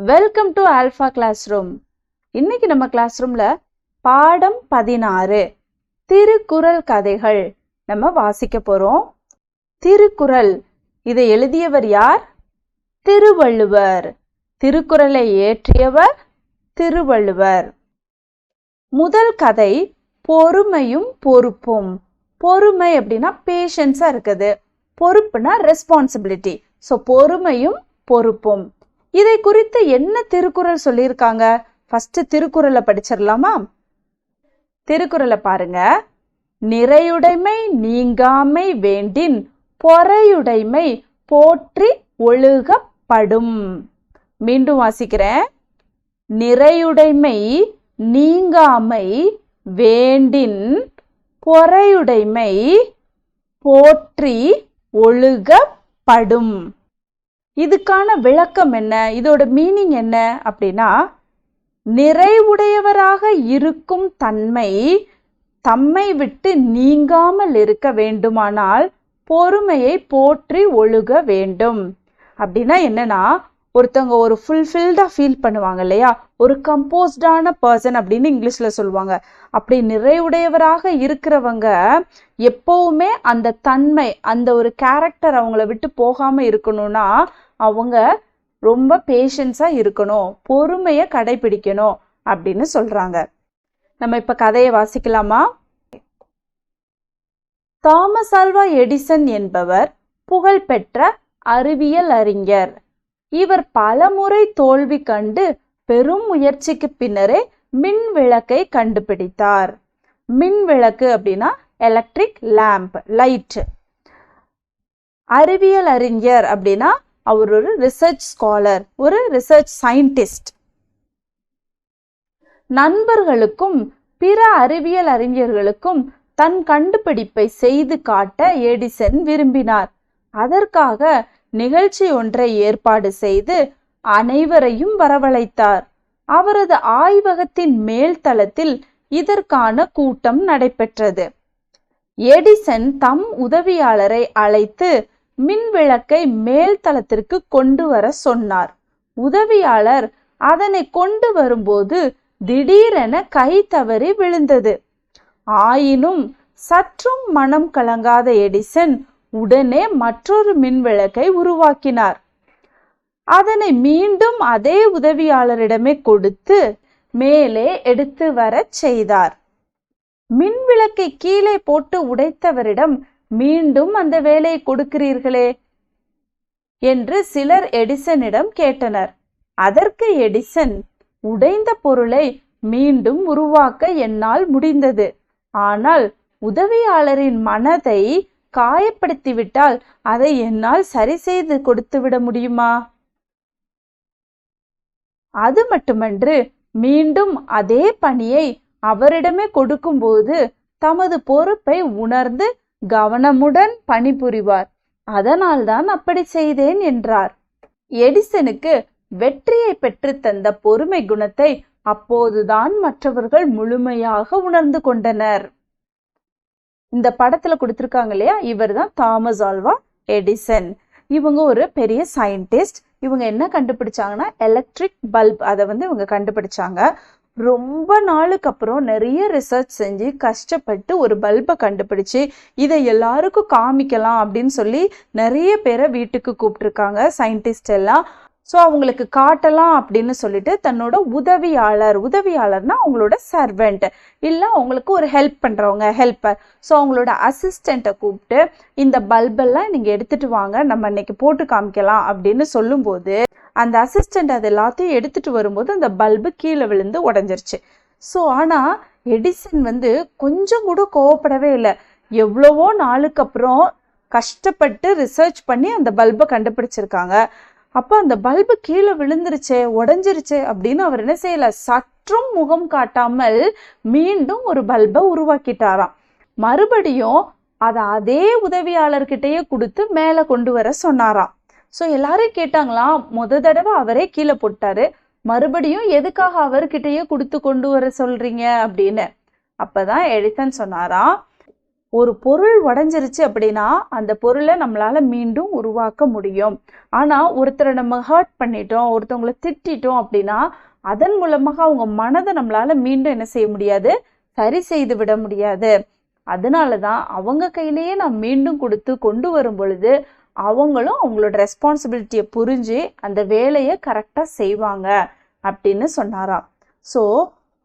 Welcome to alpha classroom. இன்னைக்கு நம்ம class ரூம்ல பாடம் 16 திருக்குறள் கதைகள் நம்ம வாசிக்க போறோம். திருக்குறள் இதை எழுதியவர் யார்? திருவள்ளுவர். திருக்குறளை இயற்றியவர் திருவள்ளுவர். முதல் கதை பொறுமையும் பொறுப்பும். பொறுமை அப்படின்னா பேஷன்ஸா இருக்குது, பொறுப்புனா ரெஸ்பான்சிபிலிட்டி. ஸோ பொறுமையும் பொறுப்பும். இதை குறித்து என்ன திருக்குறள் சொல்லியிருக்காங்க? ஃபர்ஸ்ட் திருக்குறளை படிச்சிடலாமா? திருக்குறளை பாருங்க. நிறையுடைமை நீங்காமை வேண்டின் பொறையுடைமை போற்றி ஒழுகப்படும். மீண்டும் வாசிக்கிறேன். நிறையுடைமை நீங்காமை வேண்டின் பொறையுடைமை போற்றி ஒழுகப்படும். இதுக்கான விளக்கம் என்ன? இதோட மீனிங் என்ன அப்படின்னா, நிறைவுடையவராக இருக்கும் தன்மை தம்மை விட்டு நீங்காமல் இருக்க வேண்டுமானால் பொறுமையை போற்றி ஒழுக வேண்டும். அப்படின்னா என்னன்னா, ஒருத்தவங்க ஒரு ஃபுல்ஃபில்டா ஃபீல் பண்ணுவாங்க இல்லையா, ஒரு கம்போஸ்டான பர்சன் அப்படின்னு இங்கிலீஷ்ல சொல்லுவாங்க. அப்படி நிறைவுடையவராக இருக்கிறவங்க எப்பவுமே அந்த தன்மை, அந்த ஒரு கேரக்டர் அவங்கள விட்டு போகாம இருக்கணும்னா அவங்க ரொம்ப பேஷன்ஸா இருக்கணும், பொறுமையை கடைபிடிக்கணும் அப்படின்னு சொல்றாங்க. நம்ம இப்ப கதையை வாசிக்கலாமா? தாமஸ் ஆல்வா எடிசன் என்பவர் புகழ்பெற்ற அறிவியல் அறிஞர். இவர் பலமுறை தோல்வி கண்டு பெரும் முயற்சிக்கு பின்னரே மின் விளக்கை கண்டுபிடித்தார். மின் விளக்கு அப்படின்னா எலக்ட்ரிக் லேம்ப், லைட். அறிவியல் அறிஞர் அப்படின்னா அவர் ஒரு ரிசர்ச் ஸ்காலர், ஒரு ரிசர்ச் சயின்டிஸ்ட். நண்பர்களுக்கும் பிற அறிவியல் அறிஞர்களுக்கும் தன் கண்டுபிடிப்பை செய்து காட்ட எடிசன் விரும்பினார். அதற்காக நிகழ்ச்சி ஒன்றை ஏற்பாடு செய்து அனைவரையும் வரவழைத்தார். அவரது ஆய்வகத்தின் மேல் தளத்தில் இதற்கான கூட்டம் நடைபெற்றது. எடிசன் தம் உதவியாளரை அழைத்து மின் விளக்கை மேல் தளத்திற்கு கொண்டு வர சொன்னார். உதவியாளர் அதனை கொண்டு வரும்போது திடீரென கை தவறி விழுந்தது. ஆயினும் சற்றும் மனம் கலங்காத எடிசன் உடனே மற்றொரு மின் விளக்கை உருவாக்கினார். அதனை மீண்டும் அதே உதவியாளரிடமே கொடுத்து மேலே எடுத்து வர செய்தார். மின் விளக்கை கீழே போட்டு உடைத்தவரிடம் மீண்டும் அந்த வேலையை கொடுக்கிறீர்களே என்று சிலர் எடிசனிடம் கேட்டனர். அதற்கு எடிசன், உடைந்த பொருளை மீண்டும் உருவாக்க என்னால் முடிந்தது. ஆனால் உதவியாளரின் மனதை காயப்படுத்திவிட்டால் அதை என்னால் சரி செய்து கொடுத்து விட முடியுமா? அது மட்டுமன்று, மீண்டும் அதே பணியை அவரிடமே கொடுக்கும்போது தமது பொறுப்பை உணர்ந்து கவனமுடன் பணிபுரிவார். அதனால்தான் அப்படி செய்தேன் என்றார். எடிசனுக்கு வெற்றியை பெற்று தந்த பொறுமை குணத்தை அப்போதுதான் மற்றவர்கள் முழுமையாக உணர்ந்து கொண்டனர். இந்த படத்துல கொடுத்திருக்காங்க இல்லையா, இவர் தான் தாமஸ் ஆல்வா எடிசன். இவங்க ஒரு பெரிய சயின்டிஸ்ட். இவங்க என்ன கண்டுபிடிச்சாங்கன்னா எலக்ட்ரிக் பல்ப். அதை இவங்க கண்டுபிடிச்சாங்க. ரொம்ப நாளுக்கு அப்புறம் நிறைய ரிசர்ச் செஞ்சு கஷ்டப்பட்டு ஒரு பல்பை கண்டுபிடிச்சு இதை எல்லாருக்கும் காமிக்கலாம் அப்படின்னு சொல்லி நிறைய பேரை வீட்டுக்கு கூப்பிட்டுருக்காங்க சயின்டிஸ்ட் எல்லாம். ஸோ அவங்களுக்கு காட்டலாம் அப்படின்னு சொல்லிட்டு தன்னோட உதவியாளர்னா அவங்களோட சர்வெண்ட், இல்லை அவங்களுக்கு ஒரு ஹெல்ப் பண்ணுறவங்க, ஹெல்ப்பர். ஸோ அவங்களோட அசிஸ்டண்ட்டை கூப்பிட்டு இந்த பல்பெல்லாம் நீங்கள் எடுத்துட்டு வாங்க, நம்ம இன்னைக்கு போட்டு காமிக்கலாம் அப்படின்னு சொல்லும்போது அந்த அசிஸ்டண்ட் அது எல்லாத்தையும் எடுத்துட்டு வரும்போது அந்த பல்பு கீழே விழுந்து உடஞ்சிருச்சு. ஸோ ஆனால் எடிசன் கொஞ்சம் கூட கோவப்படவே இல்லை. எவ்வளவோ நாளுக்கு அப்புறம் கஷ்டப்பட்டு ரிசர்ச் பண்ணி அந்த பல்பை கண்டுபிடிச்சிருக்காங்க. அப்போ அந்த பல்பு கீழே விழுந்துருச்சே, உடஞ்சிருச்சு அப்படின்னு அவர் என்ன செய்யல, சற்றும் முகம் காட்டாமல் மீண்டும் ஒரு பல்பை உருவாக்கிட்டாராம். மறுபடியும் அதை அதே உதவியாளர்கிட்டயே கொடுத்து மேலே கொண்டு வர சொன்னாராம். ஸோ எல்லாரும் கேட்டாங்களாம், தடவை அவரே கீழே போட்டாரு, மறுபடியும் எதுக்காக அவர்கிட்டயே கொடுத்து கொண்டு வர சொல்றீங்க அப்படின்னு. அப்பதான் எடிசன் சொன்னாராம், ஒரு பொருள் உடைஞ்சிருச்சு அப்படின்னா அந்த பொருளை நம்மளால மீண்டும் உருவாக்க முடியும். ஆனா ஒருத்தரை நம்ம ஹர்ட் பண்ணிட்டோம், ஒருத்தவங்களை திட்டிட்டோம் அப்படின்னா அதன் மூலமாக அவங்க மனதை நம்மளால மீண்டும் என்ன செய்ய முடியாது, சரி செய்து விட முடியாது. அதனாலதான் அவங்க கையிலேயே நான் மீண்டும் கொடுத்து கொண்டு வரும் பொழுது அவங்களும் அவங்களோட ரெஸ்பான்சிபிலிட்டியை புரிஞ்சு அந்த வேலையை கரெக்டா செய்வாங்க அப்படின்னு சொன்னாராம். ஸோ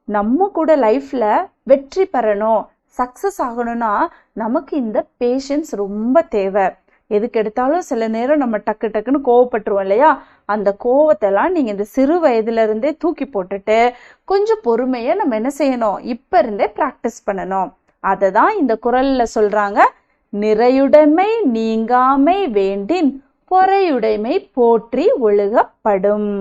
நம்ம கூட லைஃப்ல வெற்றி பெறணும், சக்சஸ் ஆகணும்னா நமக்கு இந்த பேஷன்ஸ் ரொம்ப தேவை. எதுக்கு எடுத்தாலும் சில நேரம் நம்ம டக்கு டக்குன்னு கோவப்பட்டுருவோம் இல்லையா? அந்த கோவத்தெல்லாம் நீங்க இந்த சிறு வயதுல இருந்தே தூக்கி போட்டுட்டு கொஞ்சம் பொறுமையை நம்ம என்ன செய்யணும், இப்ப இருந்தே பிராக்டிஸ் பண்ணணும். அதை தான் இந்த குறள்ல சொல்றாங்க, நிறையுடைமை நீங்காமை வேண்டின் பொறையுடைமை போற்றி ஒழுகப்படும்.